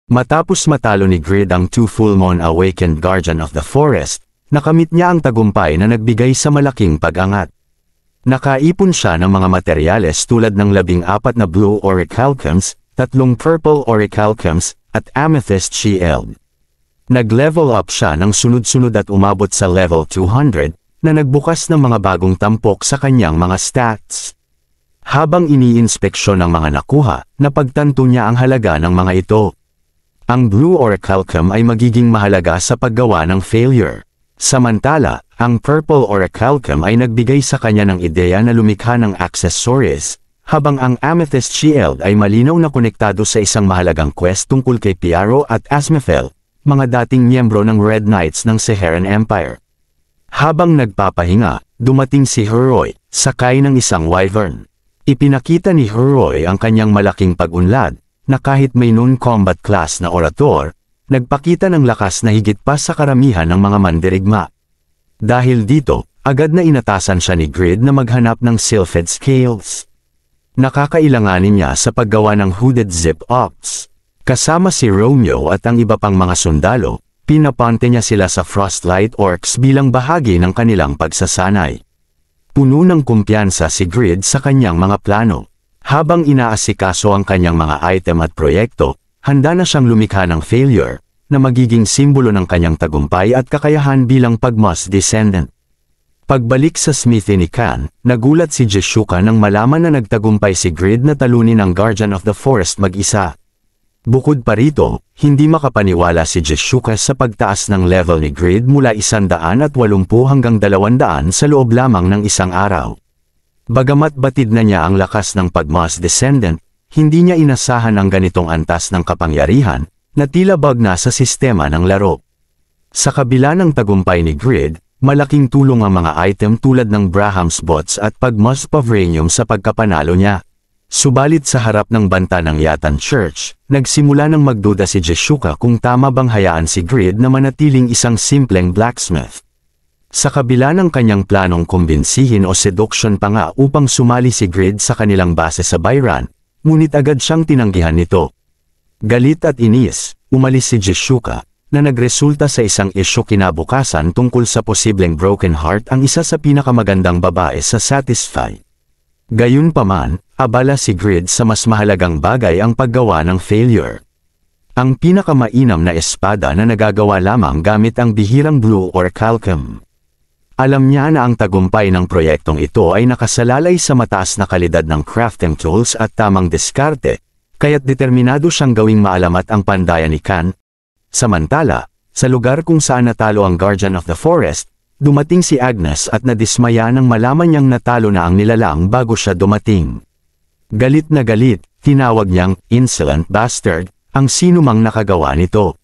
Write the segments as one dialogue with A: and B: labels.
A: Matapos matalo ni Grid ang 2 Full Moon Awakened Guardian of the Forest, nakamit niya ang tagumpay na nagbigay sa malaking pag-angat. Nakaipon siya ng mga materyales tulad ng 14 na Blue Orichalcums, 3 Purple Orichalcums, at Amethyst Shield. Nag-level up siya ng sunod-sunod at umabot sa level 200, na nagbukas ng mga bagong tampok sa kanyang mga stats. Habang iniinspeksyon ng mga nakuha, napagtanto niya ang halaga ng mga ito. Ang Blue Orichalcum ay magiging mahalaga sa paggawa ng failure. Samantala, ang Purple Orichalcum ay nagbigay sa kanya ng ideya na lumikha ng accessories, habang ang Amethyst Shield ay malinaw na konektado sa isang mahalagang quest tungkol kay Piaro at Asmethel, mga dating miyembro ng Red Knights ng Seheran Empire. Habang nagpapahinga, dumating si Heroy, sakay ng isang wyvern. Ipinakita ni Heroy ang kanyang malaking pag-unlad, na kahit may non-combat class na orator, nagpakita ng lakas na higit pa sa karamihan ng mga mandirigma. Dahil dito, agad na inatasan siya ni Grid na maghanap ng Sylphid Scales. Nakakailanganin niya sa paggawa ng Hooded Zip-Ops. Kasama si Romeo at ang iba pang mga sundalo, pinapante niya sila sa Frostlight Orcs bilang bahagi ng kanilang pagsasanay. Puno ng kumpiyansa si Grid sa kanyang mga plano. Habang inaasikaso ang kanyang mga item at proyekto, handa na siyang lumikha ng failure, na magiging simbolo ng kanyang tagumpay at kakayahan bilang Pagmas Descendant. Pagbalik sa smithy ni Khan, nagulat si Jeshuka nang malaman na nagtagumpay si Grid na talunin ang Guardian of the Forest mag-isa. Bukod pa rito, hindi makapaniwala si Jeshuka sa pagtaas ng level ni Grid mula 180 hanggang 200 sa loob lamang ng isang araw. Bagamat batid na niya ang lakas ng Pagmas Descendant, hindi niya inasahan ang ganitong antas ng kapangyarihan, na tila bag na sa sistema ng laro. Sa kabila ng tagumpay ni Grid, malaking tulong ang mga item tulad ng Braham's Bots at Pagmas Pavranium sa pagkapanalo niya. Subalit sa harap ng banta ng Yatan Church, nagsimula ng magduda si Jeshuka kung tama bang hayaan si Grid na manatiling isang simpleng blacksmith. Sa kabila ng kanyang planong kumbinsihin o seduction pa nga upang sumali si Grid sa kanilang base sa Bayran, ngunit agad siyang tinanggihan nito. Galit at inis, umalis si Jeshuka, na nagresulta sa isang isyu kinabukasan tungkol sa posibleng broken heart ang isa sa pinakamagandang babae sa Satisfy. Gayunpaman, abala si Grid sa mas mahalagang bagay ang paggawa ng failure. Ang pinakamainam na espada na nagagawa lamang gamit ang bihirang Blue Orichalcum. Alam niya na ang tagumpay ng proyektong ito ay nakasalalay sa mataas na kalidad ng crafting tools at tamang diskarte, kaya't determinado siyang gawing maalamat ang pandayan ni Khan. Samantala, sa lugar kung saan natalo ang Guardian of the Forest, dumating si Agnes at nadismaya nang malaman niyang natalo na ang nilalang bago siya dumating. Galit na galit, tinawag niyang insolent bastard ang sinumang nakagawa nito.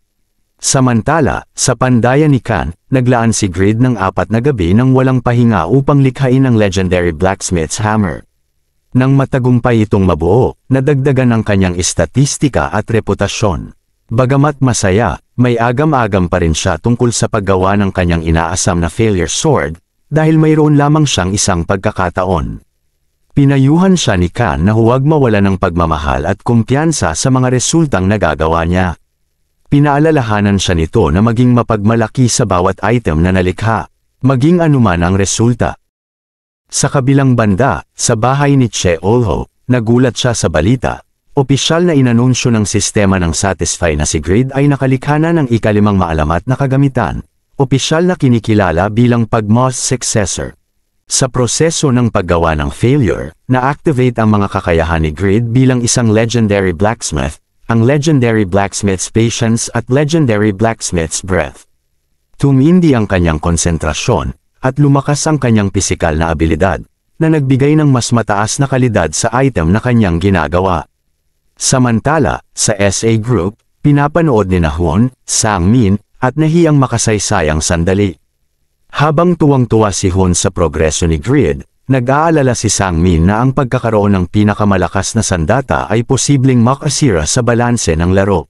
A: Samantala, sa pandayan ni Khan, naglaan si Grid ng 4 na gabi nang walang pahinga upang likhain ang legendary blacksmith's hammer. Nang matagumpay itong mabuo, nadagdagan ang kanyang estatistika at reputasyon. Bagamat masaya, may agam-agam pa rin siya tungkol sa paggawa ng kanyang inaasam na failure sword, dahil mayroon lamang siyang isang pagkakataon. Pinayuhan siya ni Khan na huwag mawala ng pagmamahal at kumpiyansa sa mga resultang nagagawa niya. Pinaalalahanan siya nito na maging mapagmalaki sa bawat item na nalikha, maging anuman ang resulta. Sa kabilang banda, sa bahay ni Che Olho, nagulat siya sa balita. Opisyal na inanunsyo ng sistema ng Satisfy na si Grid ay nakalikha na ng ika-5 maalamat na kagamitan, opisyal na kinikilala bilang Pagmas Successor. Sa proseso ng paggawa ng failure, na-activate ang mga kakayahan ni Grid bilang isang legendary blacksmith, ang Legendary Blacksmith's Patience at Legendary Blacksmith's Breath. Tumindi ang kanyang konsentrasyon, at lumakas ang kanyang pisikal na abilidad, na nagbigay ng mas mataas na kalidad sa item na kanyang ginagawa. Samantala, sa SA Group, pinapanood ni Nahwon, Sang-min, at Nahiyang makasaysayang sandali. Habang tuwang-tuwa si Hun sa progreso ni Grid, nag-aalala si Sang-min na ang pagkakaroon ng pinakamalakas na sandata ay posibleng makasira sa balanse ng laro.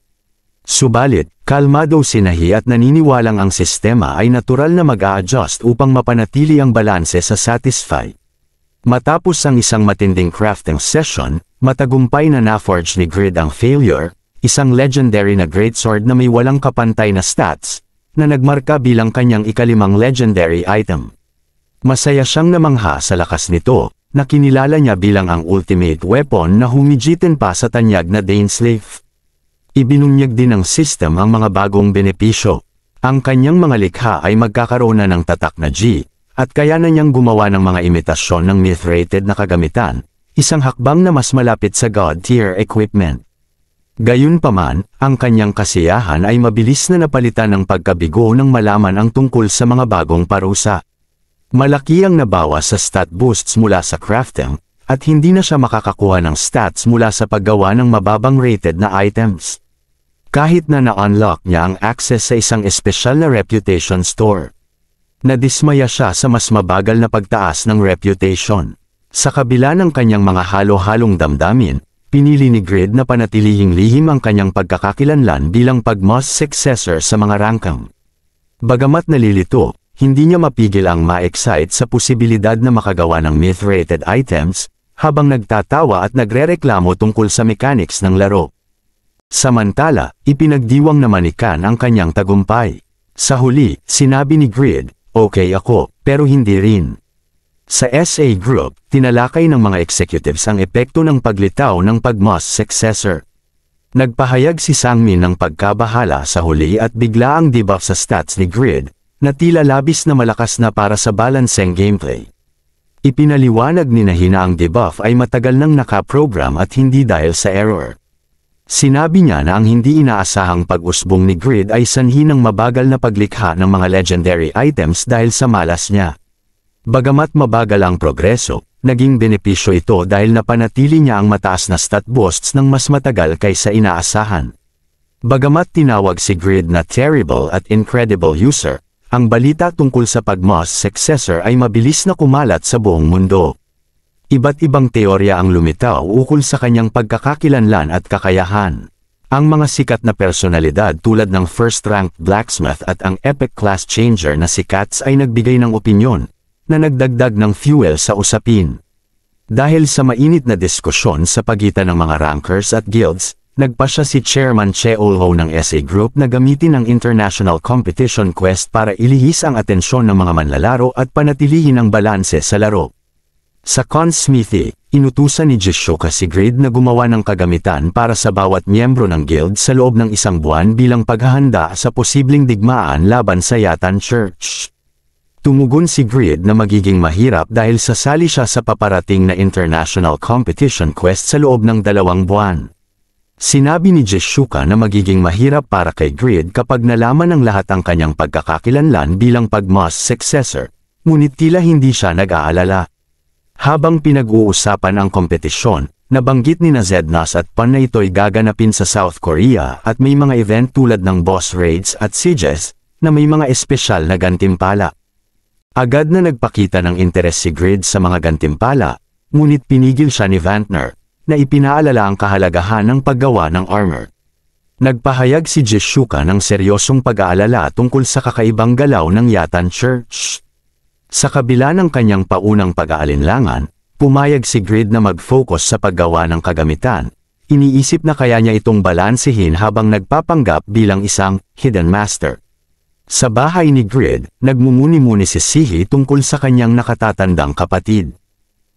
A: Subalit, kalmado si Nahi at naniniwalang ang sistema ay natural na mag-a-adjust upang mapanatili ang balanse sa Satisfy. Matapos ang isang matinding crafting session, matagumpay na na-forge ni Grid ang failure, isang legendary na greatsword na may walang kapantay na stats, na nagmarka bilang kanyang ikalimang legendary item. Masaya siyang namangha sa lakas nito, na kinilala niya bilang ang ultimate weapon na humijitin pa sa tanyag na Dainsleif. Ibinunyag din ng system ang mga bagong benepisyo. Ang kanyang mga likha ay magkakaroon na ng tatak na G, at kaya na niyang gumawa ng mga imitasyon ng myth-rated na kagamitan, isang hakbang na mas malapit sa God-tier equipment. Gayunpaman, ang kanyang kasiyahan ay mabilis na napalitan ng pagkabigo nang malaman ang tungkol sa mga bagong parusa. Malaki ang nabawas sa stat boosts mula sa crafting, at hindi na siya makakakuha ng stats mula sa paggawa ng mababang rated na items. Kahit na na-unlock niya ang access sa isang espesyal na reputation store. Nadismaya siya sa mas mabagal na pagtaas ng reputation. Sa kabila ng kanyang mga halo-halong damdamin, pinili ni Grid na panatilihing lihim ang kanyang pagkakakilanlan bilang pagmoss successor sa mga rangkang. Bagamat nalilito, hindi niya mapigil ang ma-excite sa posibilidad na makagawa ng myth-rated items, habang nagtatawa at nagrereklamo tungkol sa mechanics ng laro. Samantala, ipinagdiwang naman ni Khan ang kanyang tagumpay. Sa huli, sinabi ni Grid, "Okay ako, pero hindi rin." Sa SA Group, tinalakay ng mga executives ang epekto ng paglitaw ng pagmoss successor. Nagpahayag si Sangmin ng pagkabahala sa huli at bigla ang debuff sa stats ni Grid, na tila labis na malakas na para sa balancing gameplay. Ipinaliwanag ni Nahina ang debuff ay matagal nang nakaprogram at hindi dahil sa error. Sinabi niya na ang hindi inaasahang pag-usbong ni Grid ay sanhi ng mabagal na paglikha ng mga legendary items dahil sa malas niya. Bagamat mabagal ang progreso, naging benepisyo ito dahil napanatili niya ang mataas na stat boosts ng mas matagal kaysa inaasahan. Bagamat tinawag si Grid na terrible at incredible user, ang balita tungkol sa pagmoss successor ay mabilis na kumalat sa buong mundo. Iba't ibang teorya ang lumitaw ukol sa kanyang pagkakakilanlan at kakayahan. Ang mga sikat na personalidad tulad ng first-ranked blacksmith at ang epic class changer na si Katz ay nagbigay ng opinyon, na nagdagdag ng fuel sa usapin. Dahil sa mainit na diskusyon sa pagitan ng mga rankers at guilds, nagpasya si Chairman Che Olho ng SA Group na gamitin ang International Competition Quest para ilihis ang atensyon ng mga manlalaro at panatilihin ang balanse sa laro. Sa Consmithy, inutusan ni Jishoka si Grid na gumawa ng kagamitan para sa bawat miyembro ng guild sa loob ng isang buwan bilang paghahanda sa posibleng digmaan laban sa Yatan Church. Tumugon si Grid na magiging mahirap dahil sasali siya sa paparating na International Competition Quest sa loob ng 2 buwan. Sinabi ni Jishoka na magiging mahirap para kay Grid kapag nalaman ng lahat ang kanyang pagkakakilanlan bilang pagmoss successor, ngunit tila hindi siya nag-aalala. Habang pinag-uusapan ang kompetisyon, nabanggit ni Zednas at Pan na ito'y gaganapin sa South Korea at may mga event tulad ng boss raids at sieges, na may mga espesyal na gantimpala. Agad na nagpakita ng interes si Grid sa mga gantimpala, ngunit pinigil siya ni Vantner, na ipinaalala ang kahalagahan ng paggawa ng armor. Nagpahayag si Jishoka ng seryosong pag-aalala tungkol sa kakaibang galaw ng Yatan Church. Sa kabila ng kanyang paunang pag-aalinlangan, pumayag si Grid na mag-focus sa paggawa ng kagamitan. Iniisip na kaya niya itong balansehin habang nagpapanggap bilang isang hidden master. Sa bahay ni Grid, nagmumuni-muni si Sihi tungkol sa kanyang nakatatandang kapatid.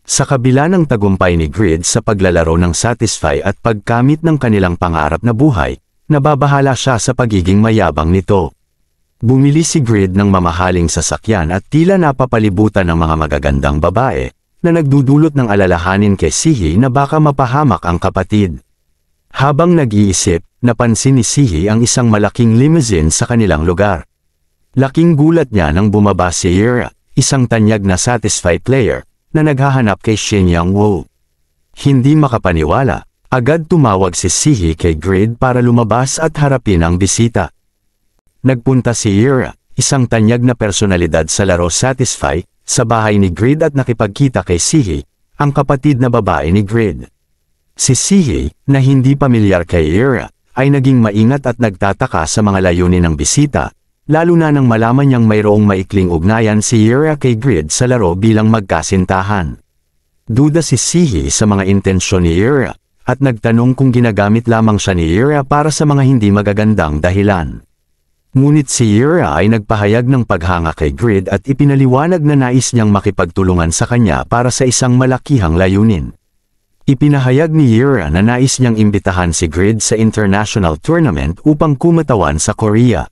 A: Sa kabila ng tagumpay ni Grid sa paglalaro ng Satisfy at pagkamit ng kanilang pangarap na buhay, nababahala siya sa pagiging mayabang nito. Bumili si Grid ng mamahaling sasakyan at tila napapalibutan ng mga magagandang babae, na nagdudulot ng alalahanin kay Sihi na baka mapahamak ang kapatid. Habang nag-iisip, napansin ni Sihi ang isang malaking limousine sa kanilang lugar. Laking gulat niya nang bumaba si Ira, isang tanyag na Satisfy player, na naghahanap kay Shin Yang-woo. Hindi makapaniwala, agad tumawag si Sihi kay Grid para lumabas at harapin ang bisita. Nagpunta si Ira, isang tanyag na personalidad sa laro Satisfy, sa bahay ni Grid at nakipagkita kay Sihi, ang kapatid na babae ni Grid. Si Sihi, na hindi pamilyar kay Ira, ay naging maingat at nagtataka sa mga layunin ng bisita, lalo na nang malaman niyang mayroong maikling ugnayan si Ira kay Grid sa laro bilang magkasintahan. Duda si Sihi sa mga intensyon ni Ira, at nagtanong kung ginagamit lamang siya ni Ira para sa mga hindi magagandang dahilan. Ngunit si Ira ay nagpahayag ng paghanga kay Grid at ipinaliwanag na nais niyang makipagtulungan sa kanya para sa isang malakihang layunin. Ipinahayag ni Ira na nais niyang imbitahan si Grid sa international tournament upang kumatawan sa Korea.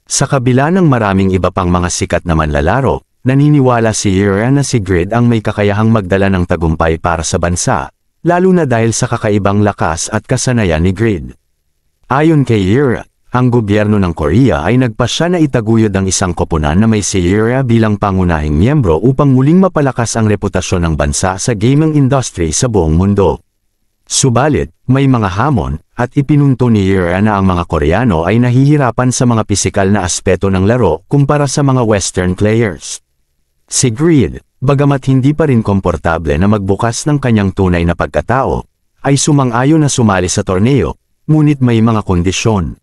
A: Sa kabila ng maraming iba pang mga sikat na manlalaro, naniniwala si Ira na si Grid ang may kakayahang magdala ng tagumpay para sa bansa, lalo na dahil sa kakaibang lakas at kasanayan ni Grid. Ayon kay Ira, ang gobyerno ng Korea ay nagpasya na itaguyod ang isang koponan na may si Ira bilang pangunahing miyembro upang muling mapalakas ang reputasyon ng bansa sa gaming industry sa buong mundo. Subalit, may mga hamon, at ipinunto ni Ira na ang mga Koreano ay nahihirapan sa mga pisikal na aspeto ng laro kumpara sa mga Western players. Si Grid, bagamat hindi pa rin komportable na magbukas ng kanyang tunay na pagkatao, ay sumang-ayon na sumali sa torneo, ngunit may mga kondisyon.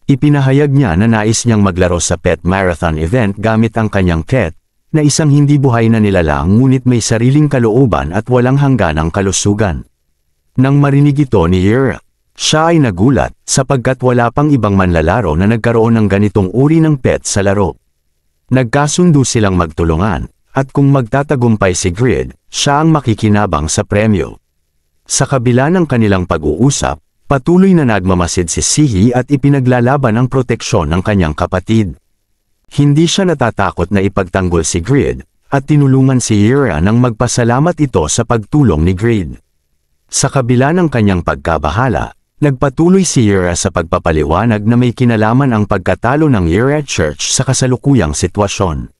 A: Ipinahayag niya na nais niyang maglaro sa pet marathon event gamit ang kanyang pet, na isang hindi buhay na nilalang ngunit may sariling kalooban at walang hangganang kalusugan. Nang marinig ito ni Ira, siya ay nagulat sapagkat wala pang ibang manlalaro na nagkaroon ng ganitong uri ng pet sa laro. Nagkasundo silang magtulungan, at kung magtatagumpay si Grid, siya ang makikinabang sa premyo. Sa kabila ng kanilang pag-uusap, patuloy na nagmamasid si Sihi at ipinaglalaban ang proteksyon ng kanyang kapatid. Hindi siya natatakot na ipagtanggol si Grid, at tinulungan si Ira nang magpasalamat ito sa pagtulong ni Grid. Sa kabila ng kanyang pagkabahala, nagpatuloy si Ira sa pagpapaliwanag na may kinalaman ang pagkatalo ng Ira Church sa kasalukuyang sitwasyon.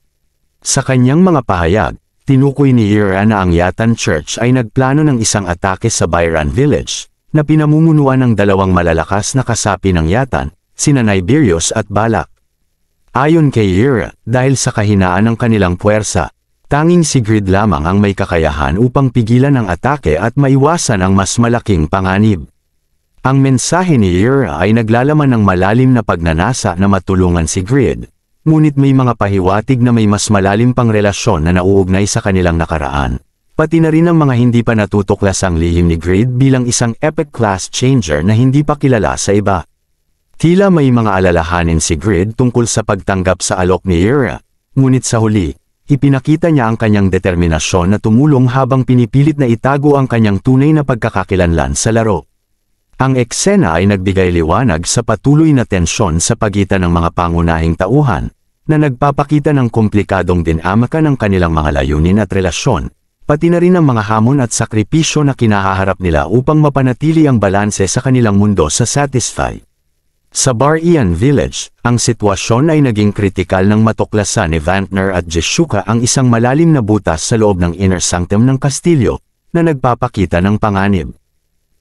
A: Sa kanyang mga pahayag, tinukoy ni Ira na ang Yatan Church ay nagplano ng isang atake sa Bayran Village, na pinamumunuan ng dalawang malalakas na kasapi ng Yatan, sina Niberius at Balak. Ayon kay Ira, dahil sa kahinaan ng kanilang puwersa, tanging si Grid lamang ang may kakayahan upang pigilan ang atake at maiwasan ang mas malaking panganib. Ang mensahe ni Ira ay naglalaman ng malalim na pagnanasa na matulungan si Grid, ngunit may mga pahiwatig na may mas malalim pang relasyon na nauugnay sa kanilang nakaraan. Pati na rin ang mga hindi pa natutuklasang lihim ni Grid bilang isang epic class changer na hindi pa kilala sa iba. Tila may mga alalahanin si Grid tungkol sa pagtanggap sa alok ni Ira, ngunit sa huli, ipinakita niya ang kanyang determinasyon na tumulong habang pinipilit na itago ang kanyang tunay na pagkakakilanlan sa laro. Ang eksena ay nagbigay liwanag sa patuloy na tensyon sa pagitan ng mga pangunahing tauhan, na nagpapakita ng komplikadong dinamika ng kanilang mga layunin at relasyon, pati na rin ang mga hamon at sakripisyo na kinahaharap nila upang mapanatili ang balanse sa kanilang mundo sa Satisfy. Sa Barian Village, ang sitwasyon ay naging kritikal nang matuklasan ni Vantner at Jeshuka ang isang malalim na butas sa loob ng inner sanctum ng kastilyo, na nagpapakita ng panganib.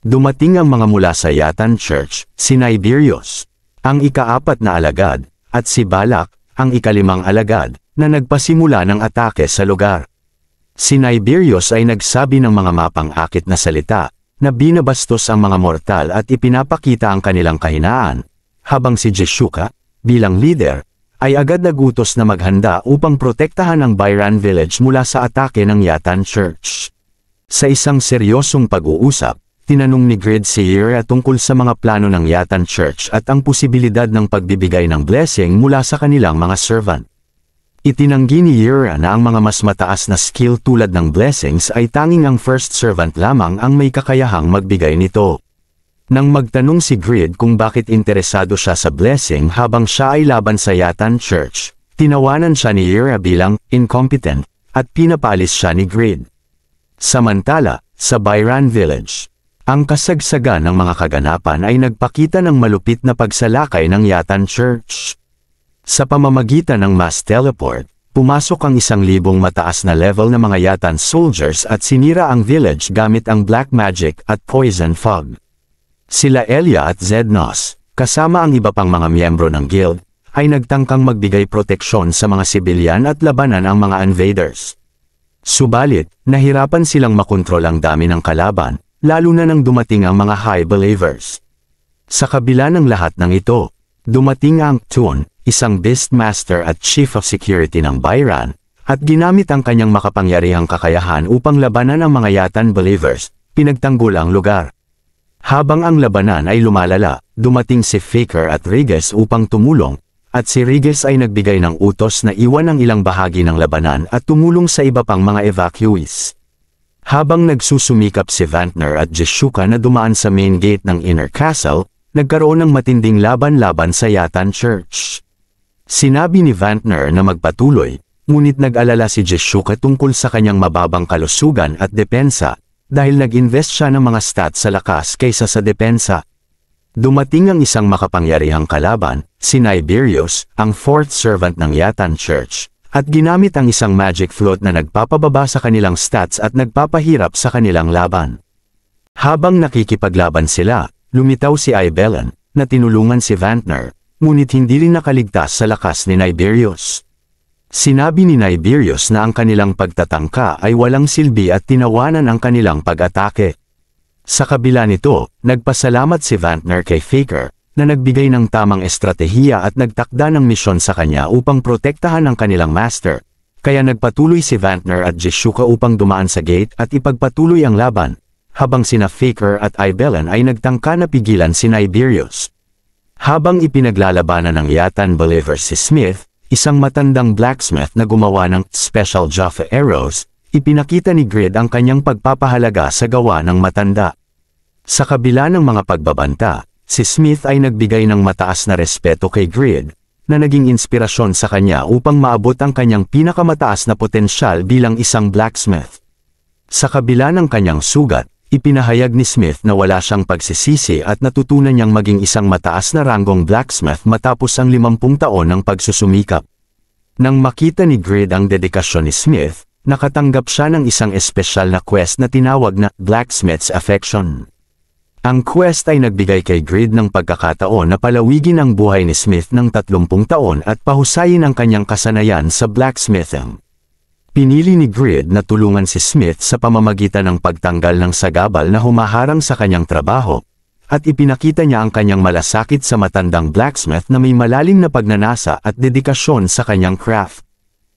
A: Dumating ang mga mula sa Yatan Church, si Niberius, ang ika-4 na alagad, at si Balak, ang ika-5 alagad, na nagpasimula ng atake sa lugar. Si Niberius ay nagsabi ng mga mapang-akit na salita, na binabastos ang mga mortal at ipinapakita ang kanilang kahinaan, habang si Jeshuka, bilang leader, ay agad nagutos na maghanda upang protektahan ang Bayran Village mula sa atake ng Yatan Church. Sa isang seryosong pag-uusap, tinanong ni Grid si Ira tungkol sa mga plano ng Yatan Church at ang posibilidad ng pagbibigay ng blessing mula sa kanilang mga servant. Itinanggi ni Ira na ang mga mas mataas na skill tulad ng blessings ay tanging ang first servant lamang ang may kakayahang magbigay nito. Nang magtanong si Grid kung bakit interesado siya sa blessing habang siya ay laban sa Yatan Church, tinawanan siya ni Ira bilang incompetent at pinapalis siya ni Grid. Samantala, sa Bayran Village, ang kasagsagan ng mga kaganapan ay nagpakita ng malupit na pagsalakay ng Yatan Church. Sa pamamagitan ng mass teleport, pumasok ang 1,000 mataas na level na mga Yatan soldiers at sinira ang village gamit ang black magic at poison fog. Sila Elia at Zednos, kasama ang iba pang mga miyembro ng guild, ay nagtangkang magbigay proteksyon sa mga sibilyan at labanan ang mga invaders. Subalit, nahirapan silang makontrol ang dami ng kalaban, lalo na nang dumating ang mga high believers. Sa kabila ng lahat ng ito, dumating ang Tun, isang beastmaster at chief of security ng Bayran, at ginamit ang kanyang makapangyarihang kakayahan upang labanan ang mga Yatan believers, pinagtanggol ang lugar. Habang ang labanan ay lumalala, dumating si Faker at Regis upang tumulong, at si Regis ay nagbigay ng utos na iwan ang ilang bahagi ng labanan at tumulong sa iba pang mga evacuees. Habang nagsusumikap si Vantner at Jishuka na dumaan sa main gate ng Inner Castle, nagkaroon ng matinding laban-laban sa Yatan Church. Sinabi ni Vantner na magpatuloy, ngunit nag-alala si Jishuka tungkol sa kanyang mababang kalusugan at depensa, dahil nag-invest siya ng mga stats sa lakas kaysa sa depensa. Dumating ang isang makapangyarihang kalaban, si Niberius, ang fourth servant ng Yatan Church, at ginamit ang isang magic float na nagpapababa sa kanilang stats at nagpapahirap sa kanilang laban. Habang nakikipaglaban sila, lumitaw si Ibelin, na tinulungan si Vantner, ngunit hindi rin nakaligtas sa lakas ni Niberius. Sinabi ni Niberius na ang kanilang pagtatangka ay walang silbi at tinawanan ang kanilang pag-atake. Sa kabila nito, nagpasalamat si Vantner kay Faker, na nagbigay ng tamang estratehiya at nagtakda ng misyon sa kanya upang protektahan ang kanilang master. Kaya nagpatuloy si Vantner at Jishuka upang dumaan sa gate at ipagpatuloy ang laban, habang sina Faker at Ibelin ay nagtangka na pigilan si Niberius. Habang ipinaglalabanan ng Yatan believers si Smith, isang matandang blacksmith na gumawa ng special Jaffa arrows, ipinakita ni Grid ang kanyang pagpapahalaga sa gawa ng matanda. Sa kabila ng mga pagbabanta, si Smith ay nagbigay ng mataas na respeto kay Grid, na naging inspirasyon sa kanya upang maabot ang kanyang pinakamataas na potensyal bilang isang blacksmith. Sa kabila ng kanyang sugat, ipinahayag ni Smith na wala siyang pagsisisi at natutunan niyang maging isang mataas na ranggong blacksmith matapos ang 50 taon ng pagsusumikap. Nang makita ni Grid ang dedikasyon ni Smith, nakatanggap siya ng isang espesyal na quest na tinawag na Blacksmith's Affection. Ang quest ay nagbigay kay Grid ng pagkakataon na palawigin ang buhay ni Smith ng 30 taon at pahusayin ang kanyang kasanayan sa blacksmithing. Pinili ni Grid na tulungan si Smith sa pamamagitan ng pagtanggal ng sagabal na humaharang sa kanyang trabaho, at ipinakita niya ang kanyang malasakit sa matandang blacksmith na may malalim na pagnanasa at dedikasyon sa kanyang craft.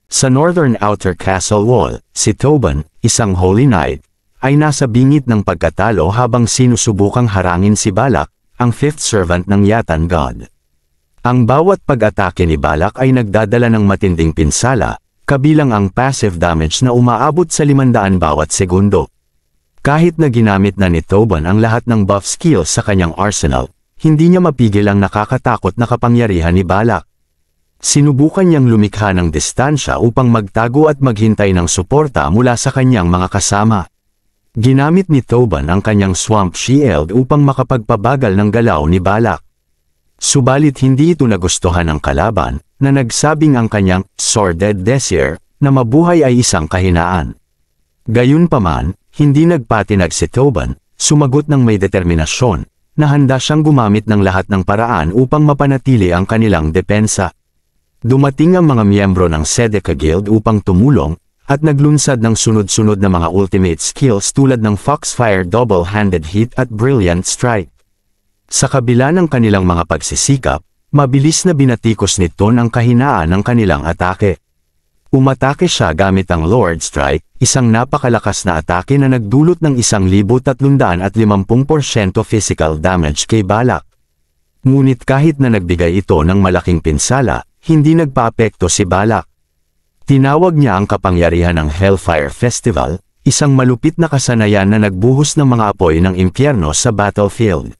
A: Sa Northern Outer Castle Wall, si Tobin, isang Holy Knight, ay nasa bingit ng pagkatalo habang sinusubukang harangin si Balak, ang fifth servant ng Yatan God. Ang bawat pag-atake ni Balak ay nagdadala ng matinding pinsala, kabilang ang passive damage na umaabot sa 500 bawat segundo. Kahit na ginamit na ni Tobin ang lahat ng buff skills sa kanyang arsenal, hindi niya mapigil ang nakakatakot na kapangyarihan ni Balak. Sinubukan niyang lumikha ng distansya upang magtago at maghintay ng suporta mula sa kanyang mga kasama. Ginamit ni Tobin ang kanyang Swamp Shield upang makapagpabagal ng galaw ni Balak. Subalit hindi ito nagustuhan ng kalaban, na nagsabing ang kanyang Sordid Desire na mabuhay ay isang kahinaan. Gayunpaman, hindi nagpatinag si Tobin, sumagot ng may determinasyon, na handa siyang gumamit ng lahat ng paraan upang mapanatili ang kanilang depensa. Dumating ang mga miyembro ng Sedeca Guild upang tumulong, at naglunsad ng sunod-sunod na mga ultimate skills tulad ng Foxfire Double-Handed Hit at Brilliant Strike. Sa kabila ng kanilang mga pagsisikap, mabilis na binatikos ni Ton ang kahinaan ng kanilang atake. Umatake siya gamit ang Lord Strike, isang napakalakas na atake na nagdulot ng 1,350% physical damage kay Balak. Ngunit kahit na nagbigay ito ng malaking pinsala, hindi nagpaapekto si Balak. Tinawag niya ang kapangyarihan ng Hellfire Festival, isang malupit na kasanayan na nagbuhos ng mga apoy ng impyerno sa battlefield.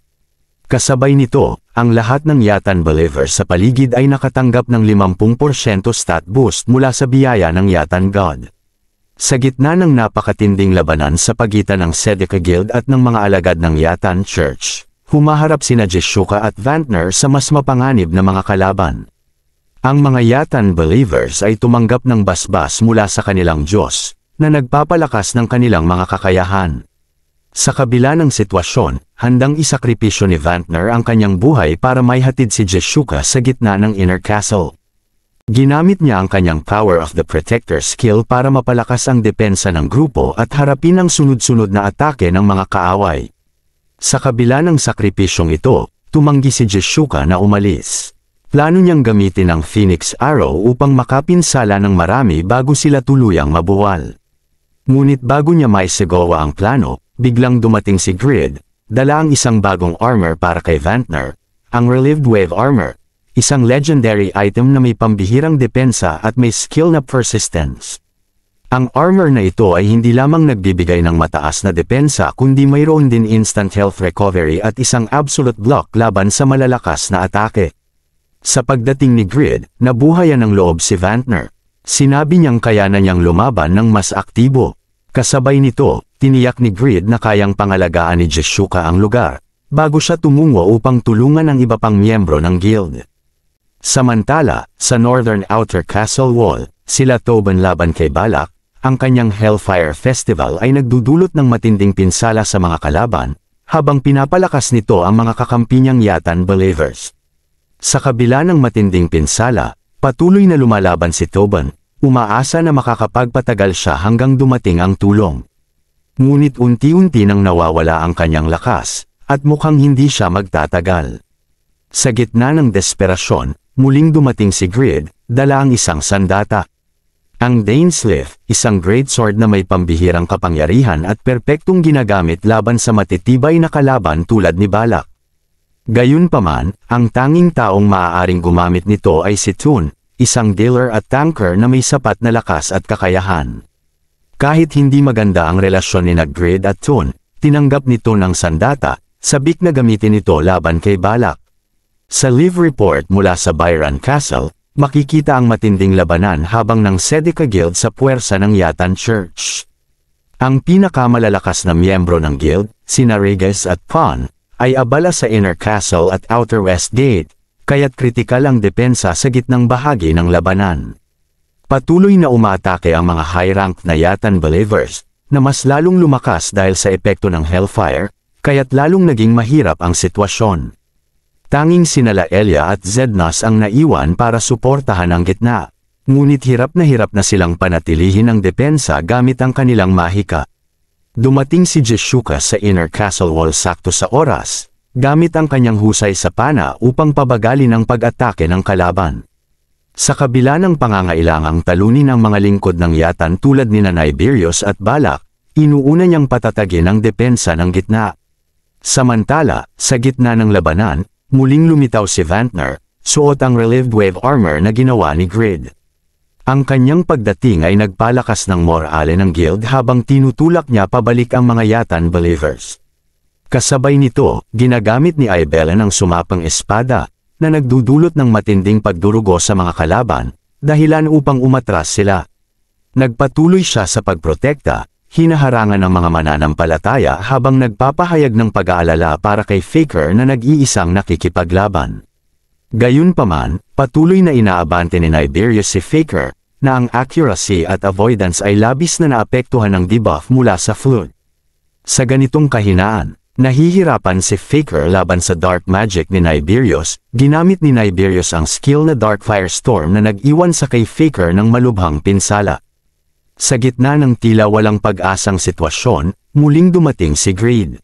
A: Kasabay nito, ang lahat ng Yatan believers sa paligid ay nakatanggap ng 50% stat boost mula sa biyaya ng Yatan God. Sa gitna ng napakatinding labanan sa pagitan ng Sedeca Guild at ng mga alagad ng Yatan Church, humaharap sina Jishuka at Vantner sa mas mapanganib na mga kalaban. Ang mga Yatan believers ay tumanggap ng basbas mula sa kanilang Diyos, na nagpapalakas ng kanilang mga kakayahan. Sa kabila ng sitwasyon, handang isakripisyo ni Vantner ang kanyang buhay para maihatid si Jishuka sa gitna ng Inner Castle. Ginamit niya ang kanyang Power of the Protector skill para mapalakas ang depensa ng grupo at harapin ang sunod-sunod na atake ng mga kaaway. Sa kabila ng sakripisyong ito, tumanggi si Jishuka na umalis. Plano niyang gamitin ang Phoenix Arrow upang makapinsala ng marami bago sila tuluyang mabuwal. Ngunit bago niya maisagawa ang plano, biglang dumating si Grid, dala ang isang bagong armor para kay Vantner, ang Relieved Wave Armor, isang legendary item na may pambihirang depensa at may skill na persistence. Ang armor na ito ay hindi lamang nagbibigay ng mataas na depensa kundi mayroon din instant health recovery at isang absolute block laban sa malalakas na atake. Sa pagdating ni Grid, nabuhayan ng loob si Vantner. Sinabi niyang kaya na niyang lumaban ng mas aktibo. Kasabay nito, tiniyak ni Grid na kayang pangalagaan ni Jeshuka ang lugar, bago siya tumungo upang tulungan ang iba pang miyembro ng guild. Samantala, sa Northern Outer Castle Wall, sila Tobin laban kay Balak, ang kanyang Hellfire Festival ay nagdudulot ng matinding pinsala sa mga kalaban, habang pinapalakas nito ang mga kakampi niyang Yatan believers. Sa kabila ng matinding pinsala, patuloy na lumalaban si Tobin, umaasa na makakapagpatagal siya hanggang dumating ang tulong. Ngunit unti-unti nang nawawala ang kanyang lakas, at mukhang hindi siya magtatagal. Sa gitna ng desperasyon, muling dumating si Grid, dala ang isang sandata. Ang Dainsleif, isang greatsword na may pambihirang kapangyarihan at perpektong ginagamit laban sa matitibay na kalaban tulad ni Balak. Gayunpaman, ang tanging taong maaaring gumamit nito ay si Toon, isang dealer at tanker na may sapat na lakas at kakayahan. Kahit hindi maganda ang relasyon ni Grid at Toon, tinanggap nito ng sandata, sabik na gamitin ito laban kay Balak. Sa live report mula sa Byron Castle, makikita ang matinding labanan habang ng Sedeca Guild sa puwersa ng Yatan Church. Ang pinakamalalakas na miyembro ng guild, sina Regis at Pan, ay abala sa Inner Castle at Outer West Gate, kaya't kritikal ang depensa sa gitnang bahagi ng labanan. Patuloy na umaatake ang mga high-ranked na Yatan believers, na mas lalong lumakas dahil sa epekto ng Hellfire, kaya't lalong naging mahirap ang sitwasyon. Tanging sinala Elia at Zednas ang naiwan para suportahan ang gitna, ngunit hirap na silang panatilihin ang depensa gamit ang kanilang mahika. Dumating si Jeshuka sa Inner Castle Wall sakto sa oras, gamit ang kanyang husay sa pana upang pabagalin ang pag-atake ng kalaban. Sa kabila ng pangangailangang talunin ang mga lingkod ng Yatan tulad ni Niberius at Balak, inuuna niyang patatagin ang depensa ng gitna. Samantala, sa gitna ng labanan, muling lumitaw si Vantner, suot ang Relieved Wave Armor na ginawa ni Grid. Ang kanyang pagdating ay nagpalakas ng morale ng guild habang tinutulak niya pabalik ang mga Yatan believers. Kasabay nito, ginagamit ni Ibelen ang sumapang espada, na nagdudulot ng matinding pagdurugo sa mga kalaban, dahilan upang umatras sila. Nagpatuloy siya sa pagprotekta, hinaharangan ng mga mananampalataya habang nagpapahayag ng pag-aalala para kay Faker na nag-iisang nakikipaglaban. Gayunpaman, patuloy na inaabante ni Niberius si Faker, na ang accuracy at avoidance ay labis na naapektuhan ng debuff mula sa flood. Sa ganitong kahinaan, nahihirapan si Faker laban sa dark magic ni Niberius, ginamit ni Niberius ang skill na Dark Firestorm na nag-iwan sa kay Faker ng malubhang pinsala. Sa gitna ng tila walang pag-asang sitwasyon, muling dumating si Grid.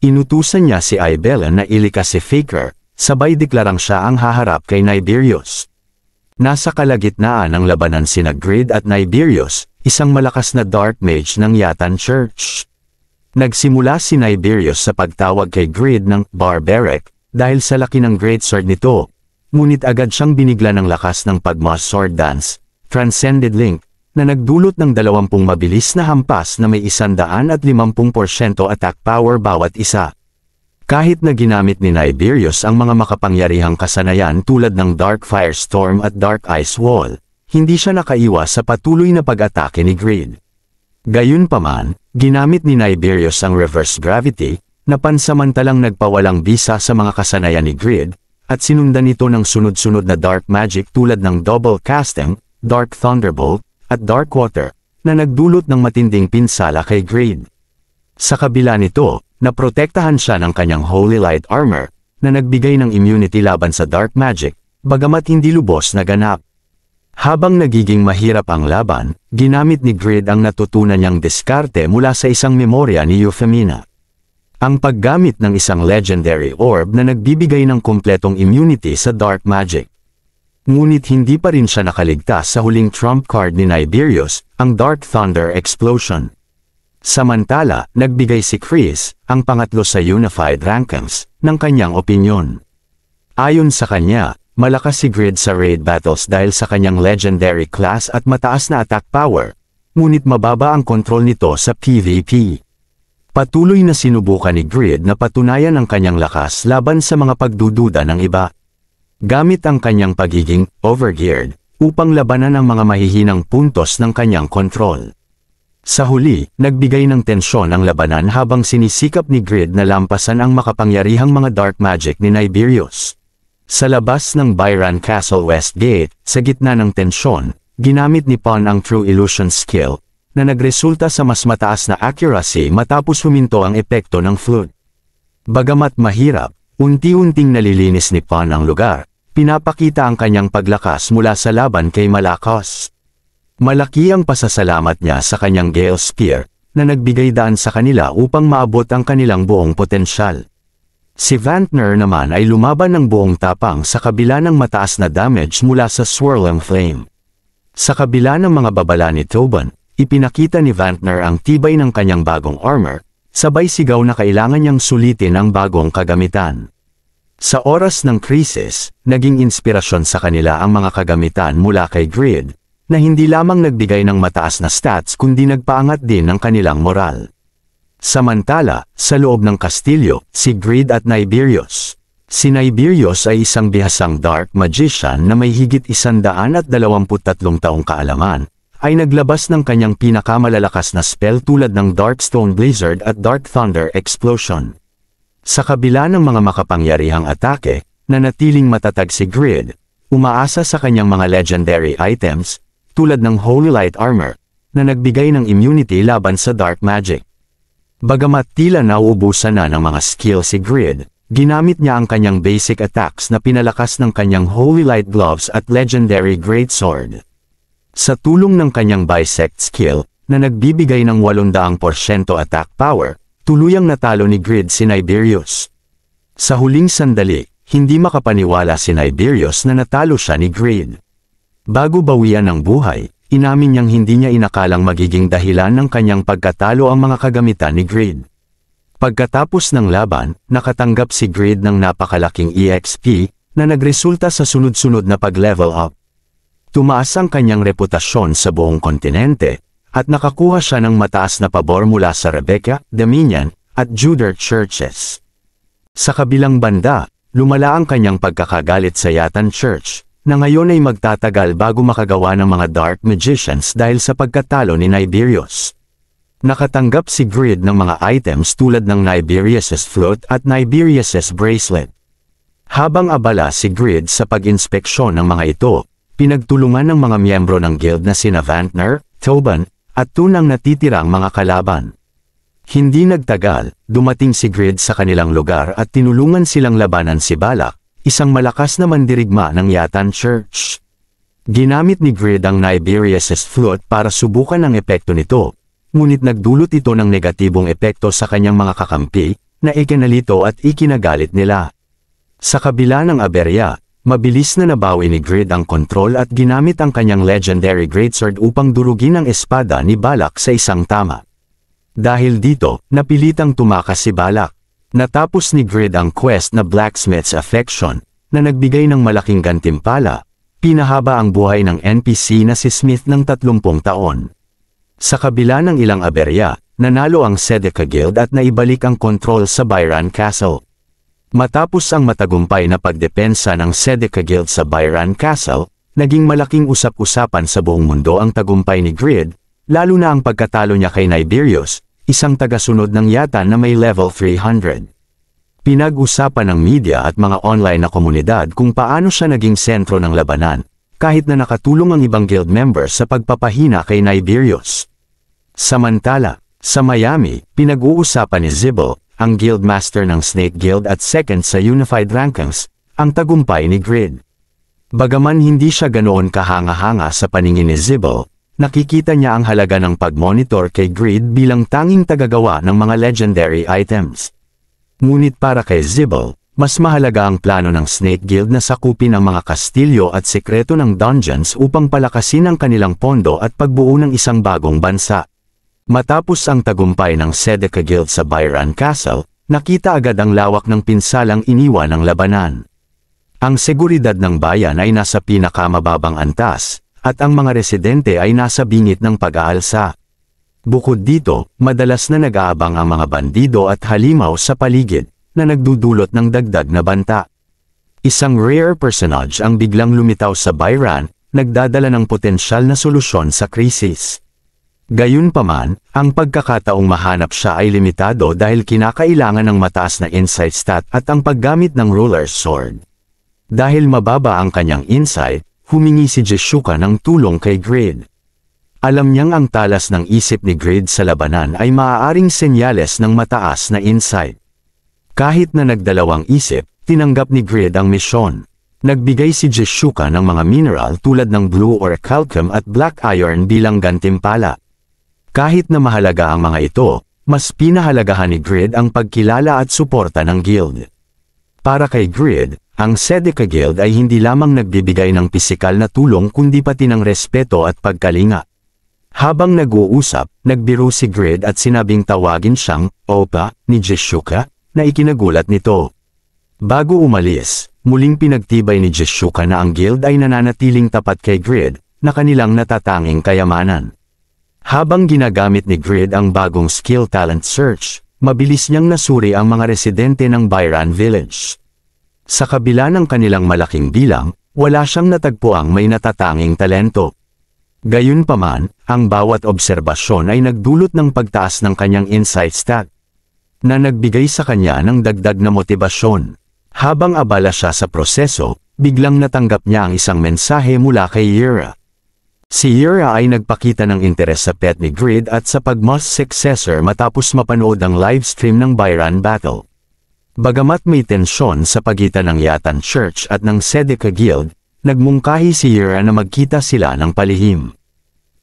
A: Inutusan niya si Ibelen na ilikas si Faker, sabay deklarang siya ang haharap kay Niberius. Nasa kalagitnaan ng labanan sina Grid at Niberius, isang malakas na dark mage ng Yatan Church. Nagsimula si Niberius sa pagtawag kay Grid ng barbaric dahil sa laki ng greatsword nito, ngunit agad siyang binigla ng lakas ng Pagmas Sword Dance, Transcended Link, na nagdulot ng 20 mabilis na hampas na may 150% attack power bawat isa. Kahit na ginamit ni Niberius ang mga makapangyarihang kasanayan tulad ng Dark Firestorm at Dark Ice Wall, hindi siya nakaiwas sa patuloy na pag-atake ni Grid. Gayunpaman, ginamit ni Niberius ang Reverse Gravity, na pansamantalang nagpawalang bisa sa mga kasanayan ni Grid, at sinundan ito ng sunod-sunod na Dark Magic tulad ng Double Casting, Dark Thunderbolt, at Dark Water, na nagdulot ng matinding pinsala kay Grid. Sa kabila nito, naprotektahan siya ng kanyang Holy Light Armor, na nagbigay ng immunity laban sa Dark Magic, bagamat hindi lubos na ganap. Habang nagiging mahirap ang laban, ginamit ni Grid ang natutunan niyang diskarte mula sa isang memorya ni Euphemina. Ang paggamit ng isang legendary orb na nagbibigay ng kumpletong immunity sa Dark Magic. Ngunit hindi pa rin siya nakaligtas sa huling trump card ni Niberius, ang Dark Thunder Explosion. Samantala, nagbigay si Chris, ang pangatlo sa Unified Rankings, ng kanyang opinyon. Ayon sa kanya, malakas si Grid sa raid battles dahil sa kanyang legendary class at mataas na attack power, ngunit mababa ang kontrol nito sa PvP. Patuloy na sinubukan ni Grid na patunayan ang kanyang lakas laban sa mga pagdududa ng iba. Gamit ang kanyang pagiging overgeared upang labanan ang mga mahihinang puntos ng kanyang kontrol. Sa huli, nagbigay ng tensyon ang labanan habang sinisikap ni Grid na lampasan ang makapangyarihang mga dark magic ni Niberius. Sa labas ng Byron Castle West Gate, sa gitna ng tensyon, ginamit ni Pawn ang True Illusion skill, na nagresulta sa mas mataas na accuracy matapos huminto ang epekto ng flood. Bagamat mahirap, unti-unting nalilinis ni Pawn ang lugar, pinapakita ang kanyang paglakas mula sa laban kay Malakos. Malaki ang pasasalamat niya sa kanyang Gale Spear, na nagbigay daan sa kanila upang maabot ang kanilang buong potensyal. Si Vantner naman ay lumaban ng buong tapang sa kabila ng mataas na damage mula sa Swirling Flame. Sa kabila ng mga babala ni Tobin, ipinakita ni Vantner ang tibay ng kanyang bagong armor, sabay sigaw na kailangan niyang sulitin ang bagong kagamitan. Sa oras ng krisis, naging inspirasyon sa kanila ang mga kagamitan mula kay Grid, na hindi lamang nagbigay ng mataas na stats kundi nagpaangat din ng kanilang moral. Samantala, sa loob ng kastilyo, si Grid at Niberius. Si Niberius ay isang bihasang dark magician na may higit 123 taong kaalaman, ay naglabas ng kanyang pinakamalalakas na spell tulad ng Darkstone Blizzard at Dark Thunder Explosion. Sa kabila ng mga makapangyarihang atake, nanatiling matatag si Grid, umaasa sa kanyang mga legendary items, tulad ng Holy Light Armor, na nagbigay ng immunity laban sa dark magic. Bagamat tila nauubusan na ng mga skill si Grid, ginamit niya ang kanyang basic attacks na pinalakas ng kanyang Holy Light Gloves at Legendary Greatsword. Sa tulong ng kanyang Bisect skill, na nagbibigay ng 800% attack power, tuluyang natalo ni Grid si Niberius. Sa huling sandali, hindi makapaniwala si Niberius na natalo siya ni Grid. Bago bawian ng buhay, inamin niyang hindi niya inakalang magiging dahilan ng kanyang pagkatalo ang mga kagamitan ni Grid. Pagkatapos ng laban, nakatanggap si Grid ng napakalaking EXP, na nagresulta sa sunod-sunod na pag-level up. Tumaas ang kanyang reputasyon sa buong kontinente, at nakakuha siya ng mataas na pabor mula sa Rebecca, Dominion, at Juder churches. Sa kabilang banda, lumala ang kanyang pagkakagalit sa Yatan Church, na ngayon ay magtatagal bago makagawa ng mga dark magicians dahil sa pagkatalo ni Niberius. Nakatanggap si Grid ng mga items tulad ng Niberius's Flute at Niberius's Bracelet. Habang abala si Grid sa pag-inspeksyon ng mga ito, pinagtulungan ng mga miyembro ng guild na sina Vantner, Tobin, at tunang natitirang mga kalaban. Hindi nagtagal, dumating si Grid sa kanilang lugar at tinulungan silang labanan si Balak, isang malakas na mandirigma ng Yatan Church. Ginamit ni Grid ang Niberius's Flute para subukan ang epekto nito, ngunit nagdulot ito ng negatibong epekto sa kanyang mga kakampi, na ikinalito at ikinagalit nila. Sa kabila ng aberya, mabilis na nabawi ni Grid ang kontrol at ginamit ang kanyang legendary greatsword upang durugin ang espada ni Balak sa isang tama. Dahil dito, napilitang tumakas si Balak. Natapos ni Grid ang quest na Blacksmith's Affection, na nagbigay ng malaking gantimpala, pinahaba ang buhay ng NPC na si Smith ng 30 taon. Sa kabila ng ilang aberya, nanalo ang Sedeca Guild at naibalik ang kontrol sa Byron Castle. Matapos ang matagumpay na pagdepensa ng Sedeca Guild sa Byron Castle, naging malaking usap-usapan sa buong mundo ang tagumpay ni Grid, lalo na ang pagkatalo niya kay Niberius, isang tagasunod ng Yatan na may level 300. Pinag-usapan ng media at mga online na komunidad kung paano siya naging sentro ng labanan, kahit na nakatulong ang ibang guild members sa pagpapahina kay Niberius. Samantala, sa Miami, pinag-uusapan ni Zibble, ang guildmaster ng Snake Guild at second sa Unified Rankings, ang tagumpay ni Grid. Bagaman hindi siya ganoon kahanga-hanga sa paningin ni Zibble, nakikita niya ang halaga ng pag-monitor kay Grid bilang tanging tagagawa ng mga legendary items. Ngunit para kay Zibble, mas mahalaga ang plano ng Snake Guild na sakupin ang mga kastilyo at sekreto ng dungeons upang palakasin ang kanilang pondo at pagbuo ng isang bagong bansa. Matapos ang tagumpay ng Sedeca Guild sa Byron Castle, nakita agad ang lawak ng pinsalang iniwan ng labanan. Ang seguridad ng bayan ay nasa pinakamababang antas, at ang mga residente ay nasa bingit ng pag-aalsa. Bukod dito, madalas na nag-aabang ang mga bandido at halimaw sa paligid, na nagdudulot ng dagdag na banta. Isang rare personage ang biglang lumitaw sa Byron, nagdadala ng potensyal na solusyon sa krisis. Gayunpaman, ang pagkakataong mahanap siya ay limitado dahil kinakailangan ng mataas na insight stat at ang paggamit ng ruler's sword. Dahil mababa ang kanyang insight, humingi si Jeshuka ng tulong kay Grid. Alam niyang ang talas ng isip ni Grid sa labanan ay maaaring senyales ng mataas na insight. Kahit na nagdalawang isip, tinanggap ni Grid ang misyon. Nagbigay si Jeshuka ng mga mineral tulad ng blue or calcium at black iron bilang gantimpala. Kahit na mahalaga ang mga ito, mas pinahalagahan ni Grid ang pagkilala at suporta ng guild. Para kay Grid, ang Sedeca Guild ay hindi lamang nagbibigay ng pisikal na tulong kundi pati ng respeto at pagkalinga. Habang nag-uusap, nagbiro si Grid at sinabing tawagin siyang Opa ni Jeshuka, na ikinagulat nito. Bago umalis, muling pinagtibay ni Jeshuka na ang guild ay nananatiling tapat kay Grid, na kanilang natatanging kayamanan. Habang ginagamit ni Grid ang bagong skill talent search, mabilis niyang nasuri ang mga residente ng Byron Village. Sa kabila ng kanilang malaking bilang, wala siyang natagpuang may natatanging talento. Gayunpaman, ang bawat obserbasyon ay nagdulot ng pagtaas ng kanyang insight stat, na nagbigay sa kanya ng dagdag na motibasyon. Habang abala siya sa proseso, biglang natanggap niya ang isang mensahe mula kay Yura. Si Yura ay nagpakita ng interes sa pet ni Grid at sa pag-most successor matapos mapanood ang livestream ng Byron Battle. Bagamat may tensyon sa pagitan ng Yatan Church at ng Sedeca Guild, nagmungkahi si Yura na magkita sila ng palihim.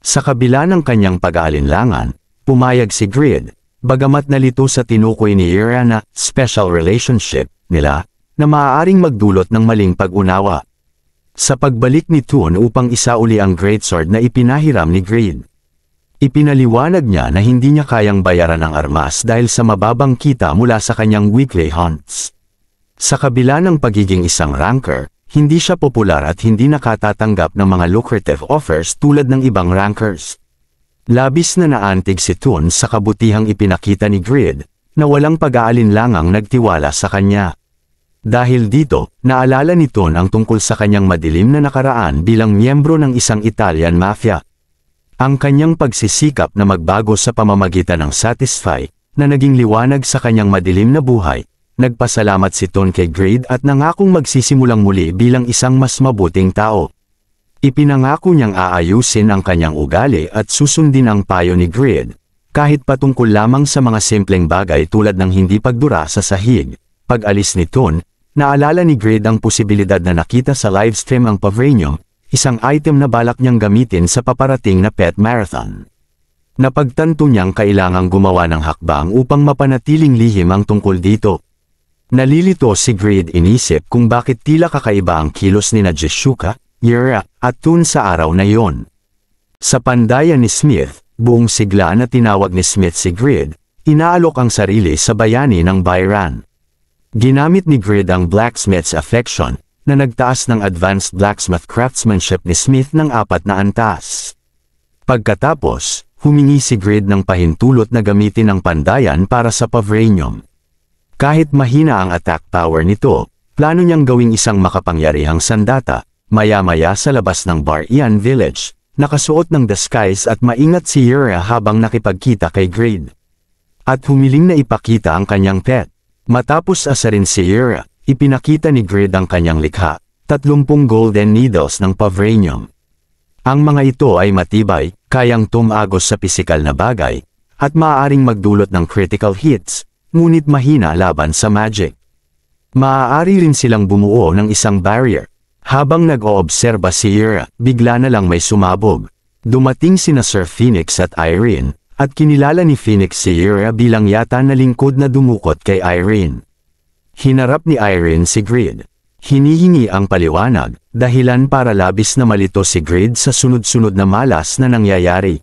A: Sa kabila ng kanyang pag-aalinlangan, pumayag si Grid, bagamat nalito sa tinukoy ni Yura na special relationship nila, na maaaring magdulot ng maling pag-unawa. Sa pagbalik ni Toon upang isauli ang greatsword na ipinahiram ni Grid, ipinaliwanag niya na hindi niya kayang bayaran ang armas dahil sa mababang kita mula sa kanyang weekly hunts. Sa kabila ng pagiging isang ranker, hindi siya popular at hindi nakatatanggap ng mga lucrative offers tulad ng ibang rankers. Labis na naantig si Toon sa kabutihang ipinakita ni Grid, na walang pag-aalinlangang nagtiwala sa kanya. Dahil dito, naalala ni Toon ang tungkol sa kanyang madilim na nakaraan bilang miyembro ng isang Italian mafia. Ang kanyang pagsisikap na magbago sa pamamagitan ng Satisfy, na naging liwanag sa kanyang madilim na buhay. Nagpasalamat si Toon kay Grid at nangakong magsisimulang muli bilang isang mas mabuting tao. Ipinangako niyang aayusin ang kanyang ugali at susundin ang payo ni Grid, kahit patungkol lamang sa mga simpleng bagay tulad ng hindi pagdura sa sahig. Pag-alis ni Toon, naalala ni Grid ang posibilidad na nakita sa livestream ang Pavranium, isang item na balak niyang gamitin sa paparating na pet marathon. Napagtanto niyang kailangang gumawa ng hakbang upang mapanatiling lihim ang tungkol dito. Nalilito si Grid inisip kung bakit tila kakaiba ang kilos ni Jeshuka, Yura, at Toon sa araw na yon. Sa pandayan ni Smith, buong sigla na tinawag ni Smith si Grid, inaalok ang sarili sa bayani ng Byron. Ginamit ni Grid ang blacksmith's affection, na nagtaas ng advanced blacksmith craftsmanship ni Smith ng 4 na antas. Pagkatapos, humingi si Grid ng pahintulot na gamitin ang pandayan para sa Pavranium. Kahit mahina ang attack power nito, plano niyang gawing isang makapangyarihang sandata, maya-maya sa labas ng Byron Village, nakasuot ng disguise at maingat si Yura habang nakipagkita kay Grid. At humiling na ipakita ang kanyang pet. Matapos asarin si Yura, ipinakita ni Grid ang kanyang likha, 30 golden needles ng Pavranium. Ang mga ito ay matibay, kayang tumagos sa pisikal na bagay, at maaaring magdulot ng critical hits, ngunit mahina laban sa magic. Maaari rin silang bumuo ng isang barrier. Habang nag-oobserba si Yura, bigla na lang may sumabog. Dumating sina Sir Phoenix at Irene, at kinilala ni Phoenix si Yura bilang yata na lingkod na dumukot kay Irene. Hinarap ni Irene si Grid. Hinihingi ang paliwanag, dahilan para labis na malito si Grid sa sunod-sunod na malas na nangyayari.